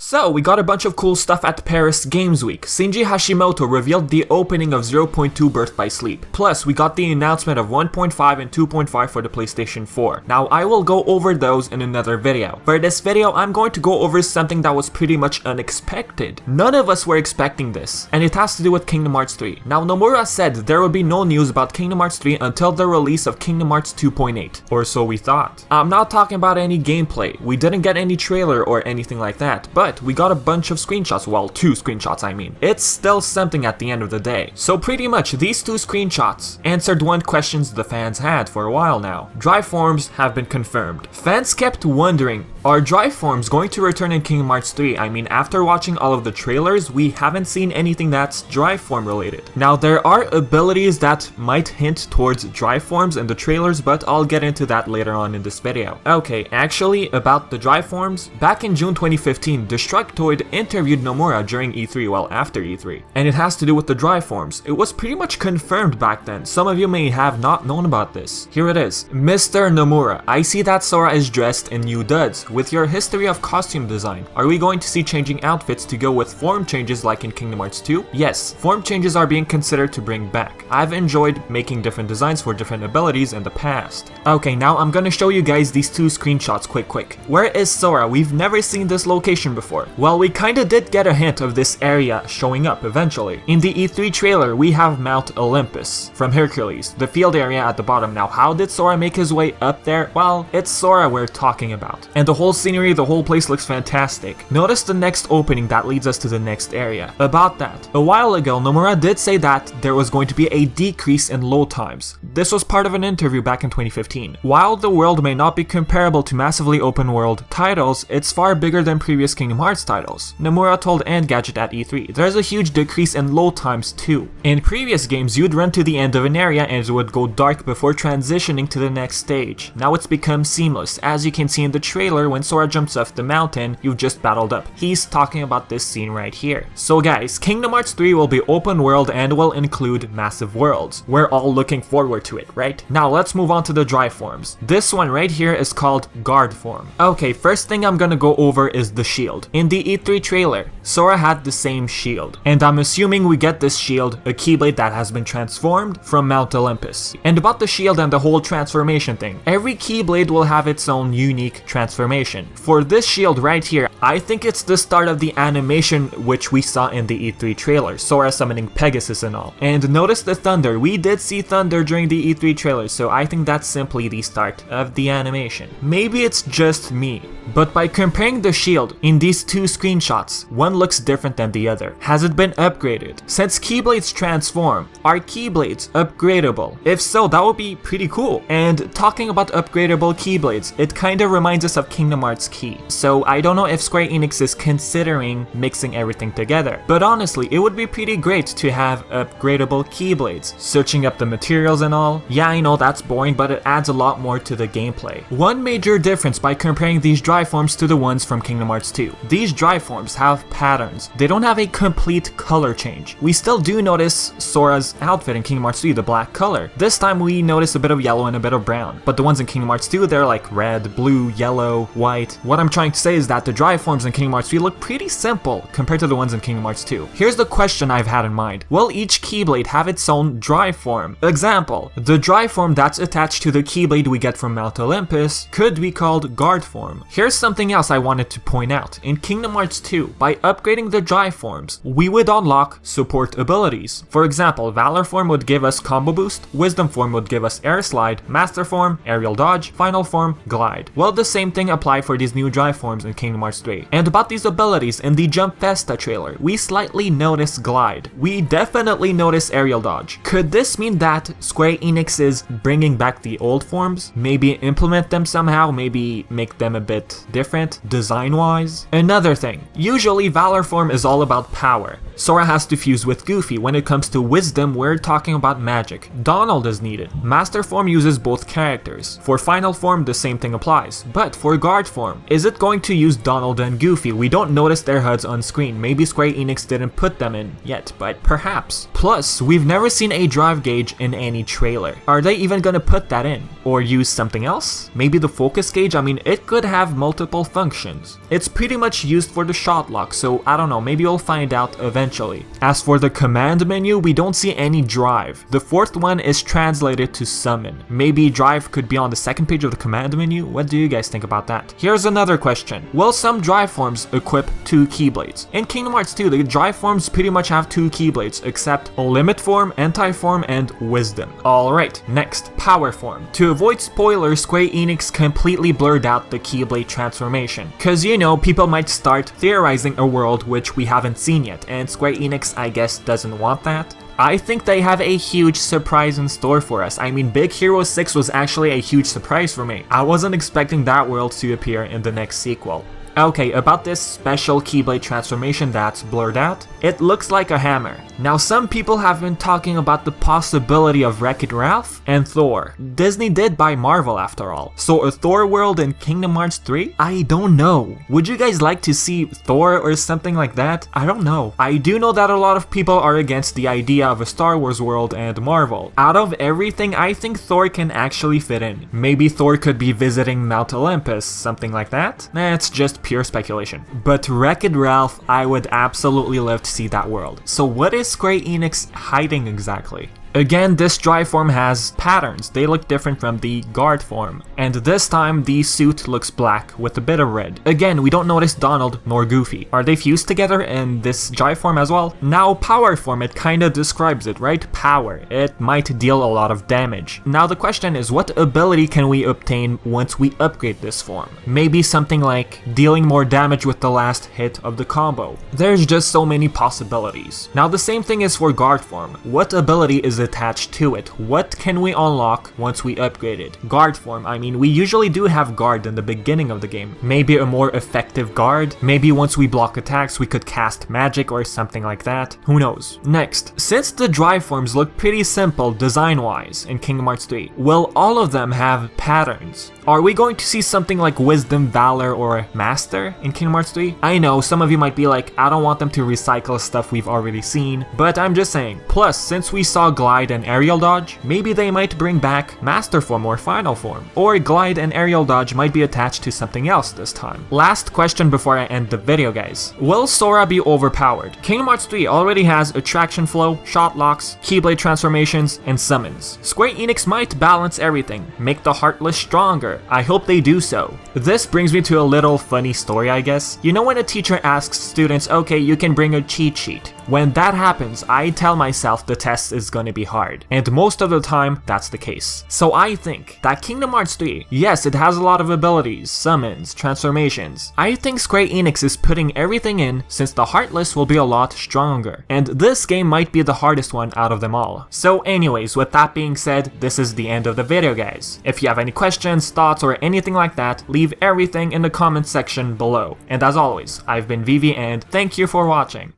So, we got a bunch of cool stuff at Paris Games Week. Shinji Hashimoto revealed the opening of 0.2 Birth by Sleep. Plus, we got the announcement of 1.5 and 2.5 for the PlayStation 4. Now, I will go over those in another video. For this video, I'm going to go over something that was pretty much unexpected. None of us were expecting this, and it has to do with Kingdom Hearts 3. Now, Nomura said there would be no news about Kingdom Hearts 3 until the release of Kingdom Hearts 2.8, or so we thought. I'm not talking about any gameplay. We didn't get any trailer or anything like that, but we got a bunch of screenshots, well, 2 screenshots I mean. It's still something at the end of the day. So pretty much these 2 screenshots answered one question the fans had for a while now. Drive forms have been confirmed. Fans kept wondering, are drive forms going to return in Kingdom Hearts 3? I mean, after watching all of the trailers, we haven't seen anything that's drive form related. Now, there are abilities that might hint towards drive forms in the trailers, but I'll get into that later on in this video. Okay, actually, about the drive forms, back in June 2015, Destructoid interviewed Nomura during E3, well, after E3, and it has to do with the drive forms. It was pretty much confirmed back then. Some of you may have not known about this. Here it is. Mr. Nomura, I see that Sora is dressed in new duds. With your history of costume design, are we going to see changing outfits to go with form changes like in Kingdom Hearts 2? Yes, form changes are being considered to bring back. I've enjoyed making different designs for different abilities in the past. Okay, now I'm gonna show you guys these 2 screenshots quick. Where is Sora? We've never seen this location before. Well, we kinda did get a hint of this area showing up eventually. In the E3 trailer, we have Mount Olympus from Hercules, the field area at the bottom. Now, how did Sora make his way up there? Well, it's Sora we're talking about. And the whole scenery, the whole place looks fantastic. Notice the next opening that leads us to the next area. About that, a while ago, Nomura did say that there was going to be a decrease in load times. This was part of an interview back in 2015. While the world may not be comparable to massively open world titles, it's far bigger than previous Kingdom Hearts titles. Nomura told Engadget at E3, there's a huge decrease in load times too. In previous games, you'd run to the end of an area and it would go dark before transitioning to the next stage. Now it's become seamless. As you can see in the trailer, when Sora jumps off the mountain, you've just battled up. He's talking about this scene right here. So guys, Kingdom Hearts 3 will be open world and will include massive worlds. We're all looking forward to it, right? Now let's move on to the drive forms. This one right here is called guard form. Okay, first thing I'm gonna go over is the shield. In the E3 trailer, Sora had the same shield, and I'm assuming we get this shield, a keyblade that has been transformed from Mount Olympus. And about the shield and the whole transformation thing, every keyblade will have its own unique transformation. For this shield right here, I think it's the start of the animation which we saw in the E3 trailer, Sora summoning Pegasus and all. And notice the thunder, we did see thunder during the E3 trailer, so I think that's simply the start of the animation. Maybe it's just me, but by comparing the shield in these 2 screenshots, one looks different than the other. Has it been upgraded? Since keyblades transform, are keyblades upgradable? If so, that would be pretty cool. And talking about upgradable keyblades, it kinda reminds us of Kingdom Hearts Key. So I don't know if Square Enix is considering mixing everything together. But honestly, it would be pretty great to have upgradable keyblades. Searching up the materials and all. Yeah, I know that's boring, but it adds a lot more to the gameplay. One major difference by comparing these drive forms to the ones from Kingdom Hearts 2. These drive forms have patterns. They don't have a complete color change. We still do notice Sora's outfit in Kingdom Hearts 3, the black color. This time we notice a bit of yellow and a bit of brown. But the ones in Kingdom Hearts 2, they're like red, blue, yellow, white. What I'm trying to say is that the drive forms in Kingdom Hearts 3 look pretty simple compared to the ones in Kingdom Hearts 2. Here's the question I've had in mind. Will each keyblade have its own drive form? Example, the drive form that's attached to the keyblade we get from Mount Olympus could be called guard form. Here's something else I wanted to point out. In Kingdom Hearts 2, by upgrading the drive forms, we would unlock support abilities. For example, Valor form would give us combo boost, Wisdom form would give us air slide, Master form, aerial dodge, final form, glide. Well, the same thing applied for these new drive forms in Kingdom Hearts 3. And about these abilities, in the Jump Festa trailer, we slightly notice glide. We definitely notice aerial dodge. Could this mean that Square Enix is bringing back the old forms? Maybe implement them somehow, maybe make them a bit different, design-wise? Another thing, usually Valor form is all about power. Sora has to fuse with Goofy. When it comes to Wisdom, we're talking about magic. Donald is needed. Master form uses both characters. For Final form, the same thing applies. But for Guard form, is it going to use Donald and Goofy? We don't notice their HUDs on screen. Maybe Square Enix didn't put them in yet, but perhaps. Plus, we've never seen a drive gauge in any trailer. Are they even gonna put that in? Or use something else? Maybe the focus gauge? I mean, it could have multiple functions. It's pretty much used for the shot lock, so I don't know, maybe we'll find out eventually. As for the command menu, we don't see any drive. The fourth one is translated to summon. Maybe drive could be on the second page of the command menu? What do you guys think about that? Here's another question. Will some drive forms equip 2 keyblades? In Kingdom Hearts 2, the drive forms pretty much have 2 keyblades, except limit form, anti-form, and wisdom. Alright, next, power form. To avoid spoilers, Square Enix completely blurred out the keyblade transformation. Cause you know, people might start theorizing a world which we haven't seen yet, and Square Enix, I guess, doesn't want that. I think they have a huge surprise in store for us. I mean, Big Hero 6 was actually a huge surprise for me. I wasn't expecting that world to appear in the next sequel. Okay, about this special keyblade transformation that's blurred out, it looks like a hammer. Now, some people have been talking about the possibility of Wreck-It Ralph and Thor. Disney did buy Marvel after all. So a Thor world in Kingdom Hearts 3? I don't know. Would you guys like to see Thor or something like that? I don't know. I do know that a lot of people are against the idea of a Star Wars world and Marvel. Out of everything, I think Thor can actually fit in. Maybe Thor could be visiting Mount Olympus, something like that? It's just pure speculation. But Wreck-It Ralph, I would absolutely love to see that world. So what is Square Enix hiding exactly? Again, this drive form has patterns. They look different from the guard form. And this time, the suit looks black with a bit of red. Again, we don't notice Donald nor Goofy. Are they fused together in this drive form as well? Now, power form, it kinda describes it, right? Power. It might deal a lot of damage. Now, the question is, what ability can we obtain once we upgrade this form? Maybe something like dealing more damage with the last hit of the combo. There's just so many possibilities. Now, the same thing is for guard form. What ability is attached to it? What can we unlock once we upgrade it? Guard form, I mean, we usually do have guard in the beginning of the game. Maybe a more effective guard, maybe once we block attacks we could cast magic or something like that, who knows. Next, since the drive forms look pretty simple design wise in Kingdom Hearts 3, will all of them have patterns? Are we going to see something like Wisdom, Valor, or Master in Kingdom Hearts 3? I know, some of you might be like, I don't want them to recycle stuff we've already seen, but I'm just saying. Plus, since we saw Glide and Aerial Dodge, maybe they might bring back Master Form or Final Form. Or Glide and Aerial Dodge might be attached to something else this time. Last question before I end the video, guys. Will Sora be overpowered? Kingdom Hearts 3 already has Attraction Flow, Shot Locks, Keyblade Transformations, and Summons. Square Enix might balance everything, make the Heartless stronger. I hope they do so. This brings me to a little funny story, I guess. You know when a teacher asks students, okay, you can bring a cheat sheet. When that happens, I tell myself the test is gonna be hard. And most of the time, that's the case. So I think that Kingdom Hearts 3, yes, it has a lot of abilities, summons, transformations. I think Square Enix is putting everything in since the Heartless will be a lot stronger. And this game might be the hardest one out of them all. So anyways, with that being said, this is the end of the video, guys. If you have any questions, thoughts, or anything like that, leave everything in the comment section below. And as always, I've been Vivi and thank you for watching.